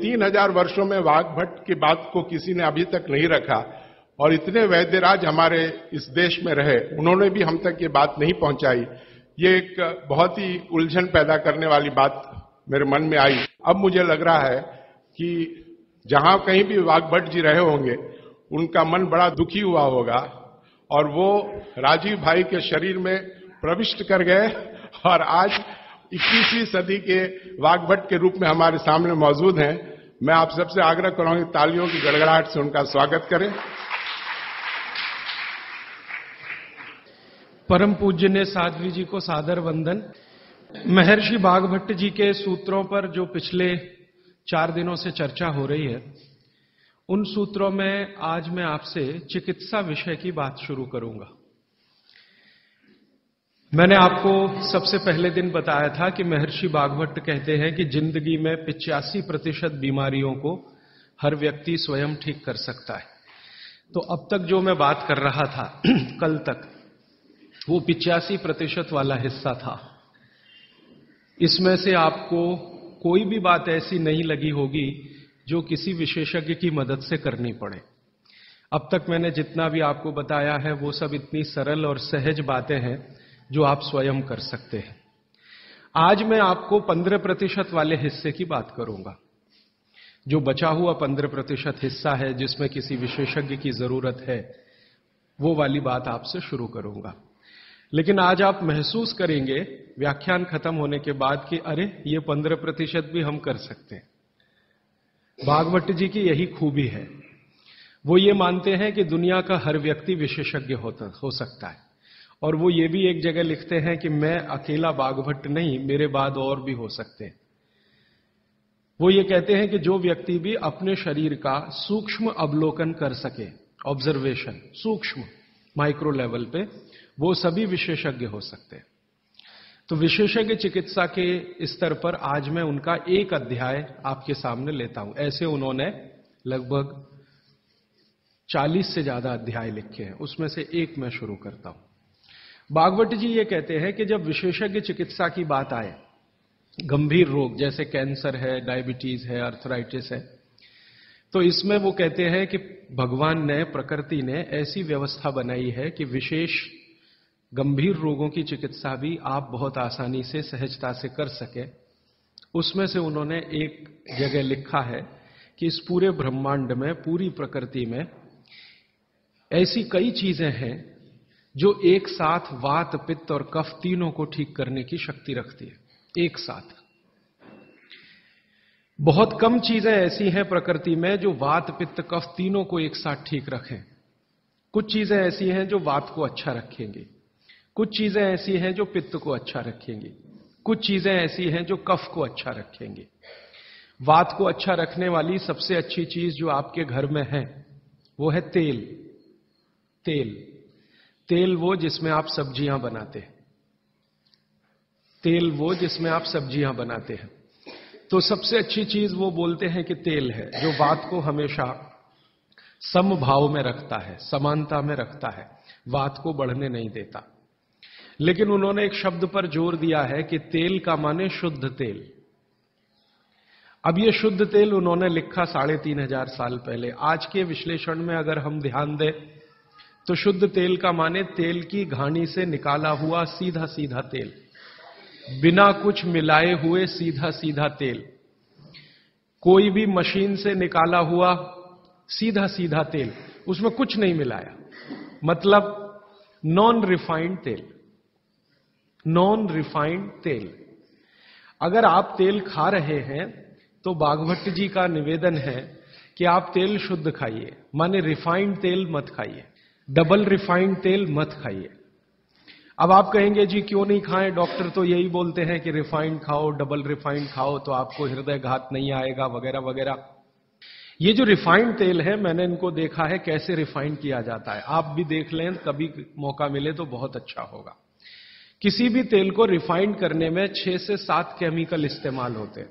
3000 वर्षों में वाग्भट की बात को किसी ने अभी तक नहीं रखा और इतने वैद्यराज हमारे इस देश में रहे, उन्होंने भी हम तक ये बात नहीं पहुंचाई। ये एक बहुत ही उलझन पैदा करने वाली बात मेरे मन में आई। अब मुझे लग रहा है कि जहां कहीं भी वाग्भट जी रहे होंगे, उनका मन बड़ा दुखी हुआ होगा और वो राजीव भाई के शरीर में प्रविष्ट कर गए और आज 21वीं सदी के वाग्भट के रूप में हमारे सामने मौजूद हैं। मैं आप सबसे आग्रह करूंगा कि तालियों की गड़गड़ाहट से उनका स्वागत करें। परम पूज्य साध्वी जी को सादर वंदन। महर्षि वाग्भट जी के सूत्रों पर जो पिछले 4 दिनों से चर्चा हो रही है, उन सूत्रों में आज मैं आपसे चिकित्सा विषय की बात शुरू करूंगा। मैंने आपको सबसे पहले दिन बताया था कि महर्षि वाग्भट कहते हैं कि जिंदगी में 85% बीमारियों को हर व्यक्ति स्वयं ठीक कर सकता है। तो अब तक जो मैं बात कर रहा था कल तक, वो 85% वाला हिस्सा था। इसमें से आपको कोई भी बात ऐसी नहीं लगी होगी जो किसी विशेषज्ञ की मदद से करनी पड़े। अब तक मैंने जितना भी आपको बताया है वो सब इतनी सरल और सहज बातें हैं जो आप स्वयं कर सकते हैं। आज मैं आपको 15% वाले हिस्से की बात करूंगा। जो बचा हुआ 15% हिस्सा है जिसमें किसी विशेषज्ञ की जरूरत है, वो वाली बात आपसे शुरू करूंगा। लेकिन आज आप महसूस करेंगे व्याख्यान खत्म होने के बाद कि अरे ये 15% भी हम कर सकते हैं। वाग्भट जी की यही खूबी है। वो ये मानते हैं कि दुनिया का हर व्यक्ति विशेषज्ञ हो सकता है, और वो ये भी एक जगह लिखते हैं कि मैं अकेला वाग्भट नहीं, मेरे बाद और भी हो सकते हैं। वो ये कहते हैं कि जो व्यक्ति भी अपने शरीर का सूक्ष्म अवलोकन कर सके, ऑब्जर्वेशन, सूक्ष्म माइक्रो लेवल पे, वो सभी विशेषज्ञ हो सकते हैं। तो विशेषज्ञ चिकित्सा के स्तर पर आज मैं उनका एक अध्याय आपके सामने लेता हूं। ऐसे उन्होंने लगभग 40 से ज्यादा अध्याय लिखे हैं, उसमें से एक मैं शुरू करता हूं। वाग्भट जी ये कहते हैं कि जब विशेषज्ञ चिकित्सा की बात आए, गंभीर रोग जैसे कैंसर है, डायबिटीज है, अर्थराइटिस है, तो इसमें वो कहते हैं कि भगवान ने, प्रकृति ने ऐसी व्यवस्था बनाई है कि विशेष गंभीर रोगों की चिकित्सा भी आप बहुत आसानी से, सहजता से कर सके। उसमें से उन्होंने एक जगह लिखा है कि इस पूरे ब्रह्मांड में, पूरी प्रकृति में ऐसी कई चीजें हैं जो एक साथ वात, पित्त और कफ तीनों को ठीक करने की शक्ति रखती है। एक साथ बहुत कम चीजें ऐसी हैं प्रकृति में जो वात, पित्त, कफ तीनों को एक साथ ठीक रखें। कुछ चीजें ऐसी हैं जो वात को अच्छा रखेंगी, कुछ चीजें ऐसी हैं जो पित्त को अच्छा रखेंगी, कुछ चीजें ऐसी हैं जो कफ को अच्छा रखेंगी। वात को अच्छा रखने वाली सबसे अच्छी चीज जो आपके घर में है वो है तेल। तेल तेल वो जिसमें आप सब्जियां बनाते हैं। तेल वो जिसमें आप सब्जियां बनाते हैं। तो सबसे अच्छी चीज वो बोलते हैं कि तेल है, जो वात को हमेशा समभाव में रखता है, समानता में रखता है, वात को बढ़ने नहीं देता। लेकिन उन्होंने एक शब्द पर जोर दिया है कि तेल का माने शुद्ध तेल। अब ये शुद्ध तेल उन्होंने लिखा 3500 साल पहले। आज के विश्लेषण में अगर हम ध्यान दें तो शुद्ध तेल का माने तेल की घानी से निकाला हुआ सीधा सीधा तेल, बिना कुछ मिलाए हुए सीधा सीधा तेल, कोई भी मशीन से निकाला हुआ सीधा सीधा तेल, उसमें कुछ नहीं मिलाया, मतलब नॉन रिफाइंड तेल। नॉन रिफाइंड तेल। अगर आप तेल खा रहे हैं तो वाग्भट जी का निवेदन है कि आप तेल शुद्ध खाइए, माने रिफाइंड तेल मत खाइए, डबल रिफाइंड तेल मत खाइए। अब आप कहेंगे जी क्यों नहीं खाएं, डॉक्टर तो यही बोलते हैं कि रिफाइंड खाओ, डबल रिफाइंड खाओ तो आपको हृदय घात नहीं आएगा, वगैरह वगैरह। ये जो रिफाइंड तेल है, मैंने इनको देखा है कैसे रिफाइंड किया जाता है। आप भी देख लें, कभी मौका मिले तो बहुत अच्छा होगा। किसी भी तेल को रिफाइंड करने में 6 से 7 केमिकल इस्तेमाल होते हैं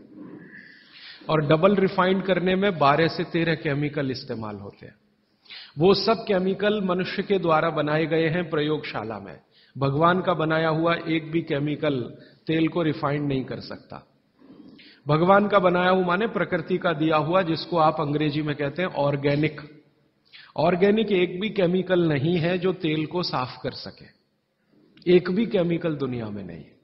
और डबल रिफाइंड करने में 12 से 13 केमिकल इस्तेमाल होते हैं। वो सब केमिकल मनुष्य के द्वारा बनाए गए हैं प्रयोगशाला में। भगवान का बनाया हुआ एक भी केमिकल तेल को रिफाइंड नहीं कर सकता। भगवान का बनाया हुआ माने प्रकृति का दिया हुआ, जिसको आप अंग्रेजी में कहते हैं ऑर्गेनिक। ऑर्गेनिक एक भी केमिकल नहीं है जो तेल को साफ कर सके, एक भी केमिकल दुनिया में नहीं है।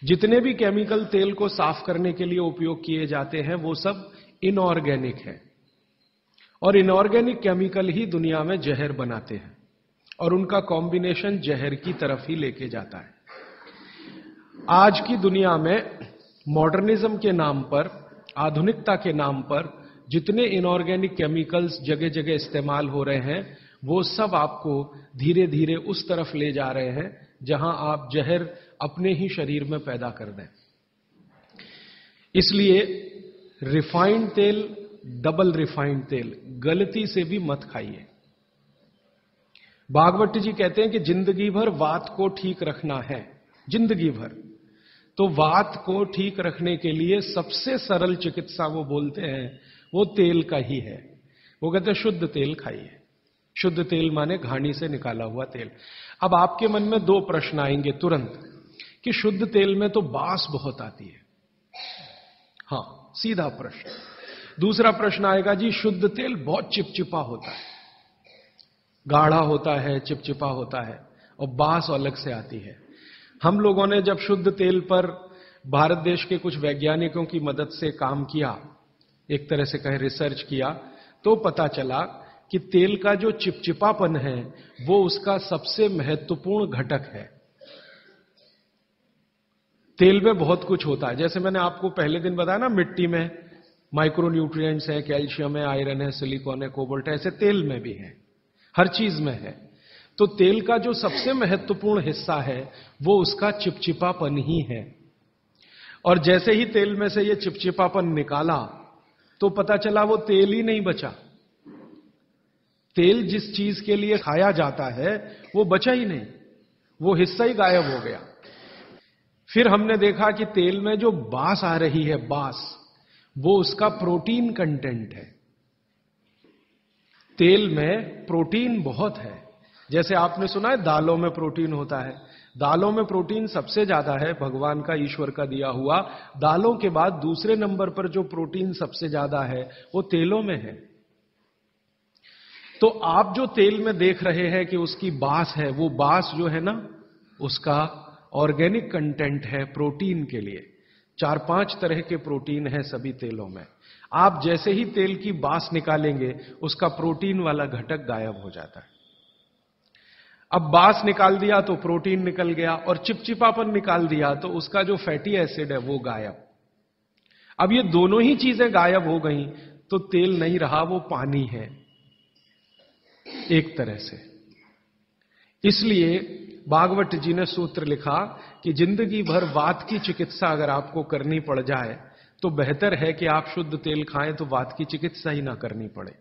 जितने भी केमिकल तेल को साफ करने के लिए उपयोग किए जाते हैं वो सब इनऑर्गेनिक है, और इनऑर्गेनिक केमिकल ही दुनिया में जहर बनाते हैं, और उनका कॉम्बिनेशन जहर की तरफ ही लेके जाता है। आज की दुनिया में मॉडर्निज्म के नाम पर, आधुनिकता के नाम पर जितने इनऑर्गेनिक केमिकल्स जगह जगह इस्तेमाल हो रहे हैं, वो सब आपको धीरे धीरे उस तरफ ले जा रहे हैं जहां आप जहर अपने ही शरीर में पैदा कर दें। इसलिए रिफाइंड तेल, डबल रिफाइंड तेल गलती से भी मत खाइए। भागवत जी कहते हैं कि जिंदगी भर वात को ठीक रखना है, जिंदगी भर। तो वात को ठीक रखने के लिए सबसे सरल चिकित्सा वो बोलते हैं वो तेल का ही है। वो कहते हैं शुद्ध तेल खाइए। शुद्ध तेल माने घानी से निकाला हुआ तेल। अब आपके मन में दो प्रश्न आएंगे तुरंत कि शुद्ध तेल में तो बास बहुत आती है। हां, सीधा प्रश्न। दूसरा प्रश्न आएगा, जी शुद्ध तेल बहुत चिपचिपा होता है, गाढ़ा होता है, चिपचिपा होता है, और बास अलग से आती है। हम लोगों ने जब शुद्ध तेल पर भारत देश के कुछ वैज्ञानिकों की मदद से काम किया, एक तरह से कहें रिसर्च किया, तो पता चला कि तेल का जो चिपचिपापन है वो उसका सबसे महत्वपूर्ण घटक है। तेल में बहुत कुछ होता है, जैसे मैंने आपको पहले दिन बताया ना, मिट्टी में माइक्रो न्यूट्रिएंट्स है, कैल्शियम है, आयरन है, सिलिकॉन है, कोबाल्ट है, ऐसे तेल में भी है, हर चीज में है। तो तेल का जो सबसे महत्वपूर्ण हिस्सा है वो उसका चिपचिपापन ही है। और जैसे ही तेल में से ये चिपचिपापन निकाला तो पता चला वो तेल ही नहीं बचा। तेल जिस चीज के लिए खाया जाता है वो बचा ही नहीं, वो हिस्सा ही गायब हो गया। फिर हमने देखा कि तेल में जो बास आ रही है, बास, वो उसका प्रोटीन कंटेंट है। तेल में प्रोटीन बहुत है। जैसे आपने सुना है दालों में प्रोटीन होता है, दालों में प्रोटीन सबसे ज्यादा है, भगवान का, ईश्वर का दिया हुआ। दालों के बाद दूसरे नंबर पर जो प्रोटीन सबसे ज्यादा है वो तेलों में है। तो आप जो तेल में देख रहे हैं कि उसकी बास है, वो बास जो है ना, उसका ऑर्गेनिक कंटेंट है प्रोटीन के लिए। 4-5 तरह के प्रोटीन है सभी तेलों में। आप जैसे ही तेल की बास निकालेंगे उसका प्रोटीन वाला घटक गायब हो जाता है। अब बास निकाल दिया तो प्रोटीन निकल गया, और चिपचिपापन निकाल दिया तो उसका जो फैटी एसिड है वो गायब। अब ये दोनों ही चीजें गायब हो गई तो तेल नहीं रहा, वो पानी है एक तरह से। इसलिए भागवत जी ने सूत्र लिखा कि जिंदगी भर वात की चिकित्सा अगर आपको करनी पड़ जाए तो बेहतर है कि आप शुद्ध तेल खाएं तो वात की चिकित्सा ही ना करनी पड़े।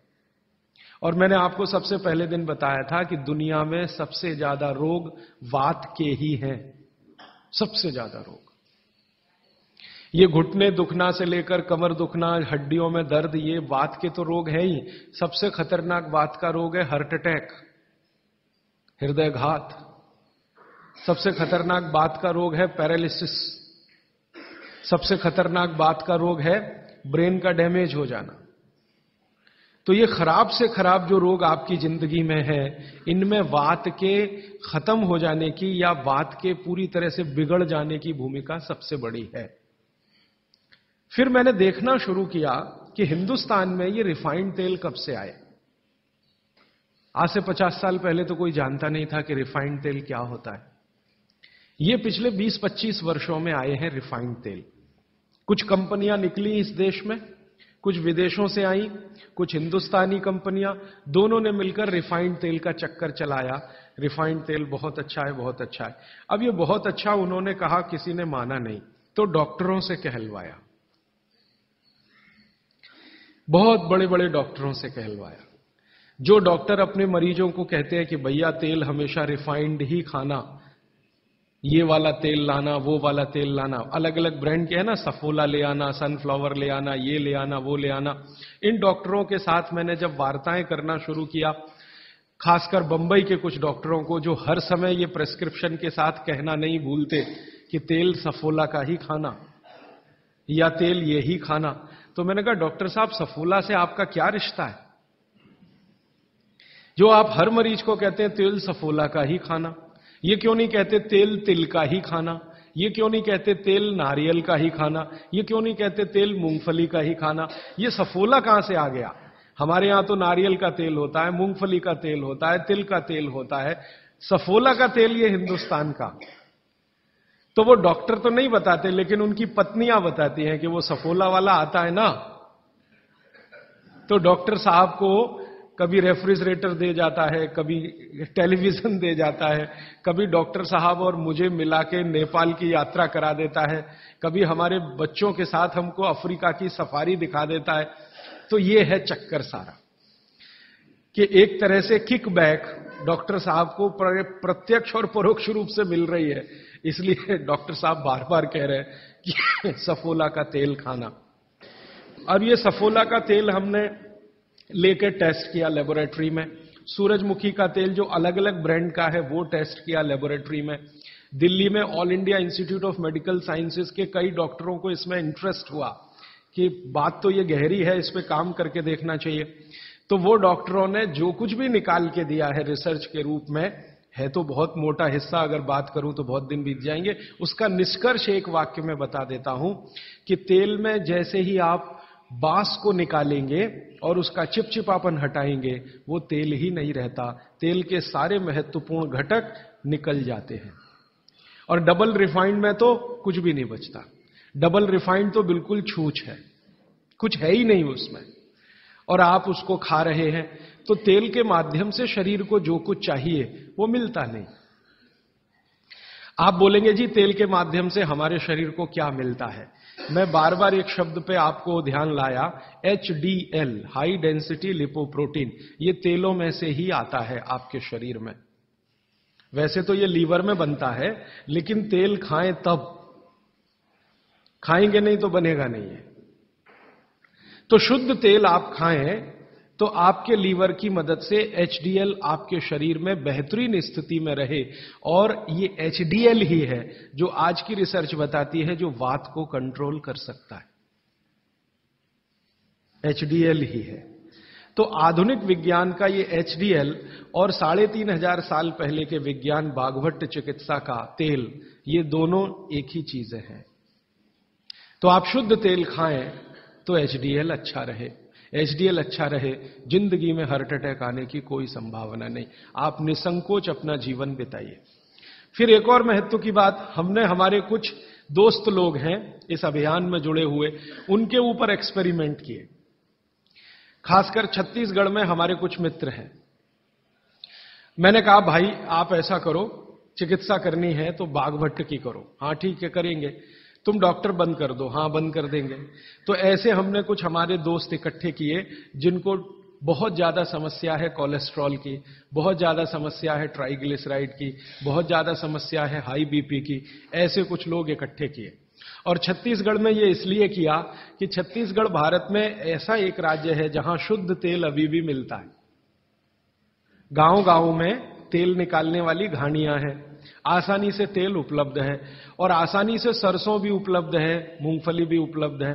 और मैंने आपको सबसे पहले दिन बताया था कि दुनिया में सबसे ज्यादा रोग वात के ही हैं, सबसे ज्यादा रोग। ये घुटने दुखना से लेकर कमर दुखना, हड्डियों में दर्द, ये वात के तो रोग है ही। सबसे खतरनाक वात का रोग है हार्ट अटैक, हृदयघात। सबसे खतरनाक वात का रोग है पैरालिसिस। सबसे खतरनाक वात का रोग है ब्रेन का डैमेज हो जाना। तो ये खराब से खराब जो रोग आपकी जिंदगी में है, इनमें वात के खत्म हो जाने की या वात के पूरी तरह से बिगड़ जाने की भूमिका सबसे बड़ी है। फिर मैंने देखना शुरू किया कि हिंदुस्तान में ये रिफाइंड तेल कब से आए। आज से 50 साल पहले तो कोई जानता नहीं था कि रिफाइंड तेल क्या होता है। ये पिछले 20-25 वर्षों में आए हैं रिफाइंड तेल। कुछ कंपनियां निकली इस देश में, कुछ विदेशों से आई, कुछ हिंदुस्तानी कंपनियां, दोनों ने मिलकर रिफाइंड तेल का चक्कर चलाया। रिफाइंड तेल बहुत अच्छा है, बहुत अच्छा है। अब ये बहुत अच्छा उन्होंने कहा, किसी ने माना नहीं, तो डॉक्टरों से कहलवाया, बहुत बड़े बड़े डॉक्टरों से कहलवाया। जो डॉक्टर अपने मरीजों को कहते हैं कि भैया तेल हमेशा रिफाइंड ही खाना, ये वाला तेल लाना, वो वाला तेल लाना, अलग अलग ब्रांड के है ना, सफोला ले आना, सनफ्लावर ले आना, ये ले आना, वो ले आना। इन डॉक्टरों के साथ मैंने जब वार्ताएं करना शुरू किया, खासकर बंबई के कुछ डॉक्टरों को जो हर समय ये प्रेस्क्रिप्शन के साथ कहना नहीं भूलते कि तेल सफोला का ही खाना, या तेल ये ही खाना। तो मैंने कहा डॉक्टर साहब सफोला से आपका क्या रिश्ता है, जो आप हर मरीज को कहते हैं तेल सफोला का ही खाना, ये क्यों नहीं कहते तेल तिल का ही खाना, ये क्यों नहीं कहते तेल नारियल का ही खाना, ये क्यों नहीं कहते तेल मूंगफली का ही खाना, ये सफोला कहां से आ गया? हमारे यहां तो नारियल का तेल होता है, मूंगफली का तेल होता है, तिल का तेल होता है, सफोला का तेल ये हिंदुस्तान का। तो वो डॉक्टर तो नहीं बताते, लेकिन उनकी पत्नियां बताती हैं कि वो सफोला वाला आता है ना, तो डॉक्टर साहब को कभी रेफ्रिजरेटर दे जाता है, कभी टेलीविजन दे जाता है, कभी डॉक्टर साहब और मुझे मिला के नेपाल की यात्रा करा देता है, कभी हमारे बच्चों के साथ हमको अफ्रीका की सफारी दिखा देता है। तो ये है चक्कर सारा कि एक तरह से किकबैक डॉक्टर साहब को प्रत्यक्ष और परोक्ष रूप से मिल रही है, इसलिए डॉक्टर साहब बार बार कह रहे हैं कि सफोला का तेल खाना। अब ये सफोला का तेल हमने लेकर टेस्ट किया लेबोरेटरी में, सूरजमुखी का तेल जो अलग अलग ब्रांड का है वो टेस्ट किया लेबोरेटरी में। दिल्ली में all India institute of medical sciences के कई डॉक्टरों को इसमें इंटरेस्ट हुआ कि बात तो ये गहरी है, इस पे काम करके देखना चाहिए। तो वो डॉक्टरों ने जो कुछ भी निकाल के दिया है रिसर्च के रूप में, है तो बहुत मोटा हिस्सा, अगर बात करूं तो बहुत दिन बीत जाएंगे, उसका निष्कर्ष एक वाक्य में बता देता हूं कि तेल में जैसे ही आप बांस को निकालेंगे और उसका चिपचिपापन हटाएंगे, वो तेल ही नहीं रहता, तेल के सारे महत्वपूर्ण घटक निकल जाते हैं। और डबल रिफाइंड में तो कुछ भी नहीं बचता, डबल रिफाइंड तो बिल्कुल छूछ है, कुछ है ही नहीं उसमें, और आप उसको खा रहे हैं। तो तेल के माध्यम से शरीर को जो कुछ चाहिए वो मिलता नहीं। आप बोलेंगे जी तेल के माध्यम से हमारे शरीर को क्या मिलता है? मैं बार बार एक शब्द पे आपको ध्यान लाया, HDL, हाई डेंसिटी लिपोप्रोटीन, ये तेलों में से ही आता है आपके शरीर में। वैसे तो ये लीवर में बनता है, लेकिन तेल खाएं तब, खाएंगे नहीं तो बनेगा नहीं है। तो शुद्ध तेल आप खाएं तो आपके लीवर की मदद से HDL आपके शरीर में बेहतरीन स्थिति में रहे, और ये HDL ही है जो आज की रिसर्च बताती है जो वात को कंट्रोल कर सकता है, HDL ही है। तो आधुनिक विज्ञान का ये HDL और 3500 साल पहले के विज्ञान बाघभट्ट चिकित्सा का तेल, ये दोनों एक ही चीजें हैं। तो आप शुद्ध तेल खाएं तो HDL अच्छा रहे, HDL अच्छा रहे, जिंदगी में हार्ट अटैक आने की कोई संभावना नहीं, आप निसंकोच अपना जीवन बिताइए। फिर एक और महत्व की बात, हमने हमारे कुछ दोस्त लोग हैं इस अभियान में जुड़े हुए, उनके ऊपर एक्सपेरिमेंट किए। खासकर छत्तीसगढ़ में हमारे कुछ मित्र हैं। मैंने कहा भाई आप ऐसा करो, चिकित्सा करनी है तो बाघभट्ट की करो। हाँ ठीक है करेंगे। तुम डॉक्टर बंद कर दो। हाँ बंद कर देंगे। तो ऐसे हमने कुछ हमारे दोस्त इकट्ठे किए जिनको बहुत ज्यादा समस्या है कोलेस्ट्रॉल की, बहुत ज्यादा समस्या है ट्राइग्लिसराइड की, बहुत ज्यादा समस्या है हाई बीपी की। ऐसे कुछ लोग इकट्ठे किए और छत्तीसगढ़ में ये इसलिए किया कि छत्तीसगढ़ भारत में ऐसा एक राज्य है जहां शुद्ध तेल अभी भी मिलता है। गांव गांव में तेल निकालने वाली घानियां हैं, आसानी से तेल उपलब्ध है और आसानी से सरसों भी उपलब्ध है, मूंगफली भी उपलब्ध है।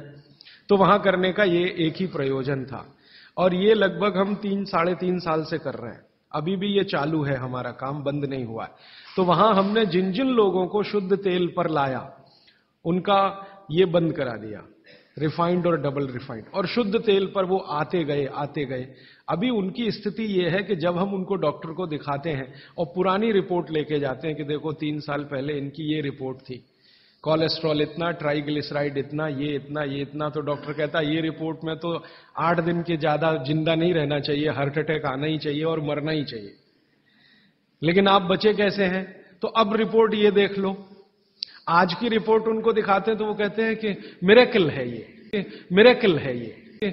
तो वहां करने का ये एक ही प्रयोजन था और ये लगभग हम 3-3.5 साल से कर रहे हैं। अभी भी ये चालू है, हमारा काम बंद नहीं हुआ है। तो वहां हमने जिन जिन लोगों को शुद्ध तेल पर लाया उनका ये बंद करा दिया, रिफाइंड और डबल रिफाइंड, और शुद्ध तेल पर वो आते गए। अभी उनकी स्थिति ये है कि जब हम उनको डॉक्टर को दिखाते हैं और पुरानी रिपोर्ट लेके जाते हैं कि देखो 3 साल पहले इनकी ये रिपोर्ट थी, कोलेस्ट्रॉल इतना, ट्राइग्लिसराइड इतना, ये इतना, तो डॉक्टर कहता है ये रिपोर्ट में तो 8 दिन के ज्यादा जिंदा नहीं रहना चाहिए, हार्ट अटैक आना ही चाहिए और मरना ही चाहिए, लेकिन आप बचे कैसे हैं? तो अब रिपोर्ट ये देख लो। आज की रिपोर्ट उनको दिखाते हैं तो वो कहते हैं कि मिरेकल है ये।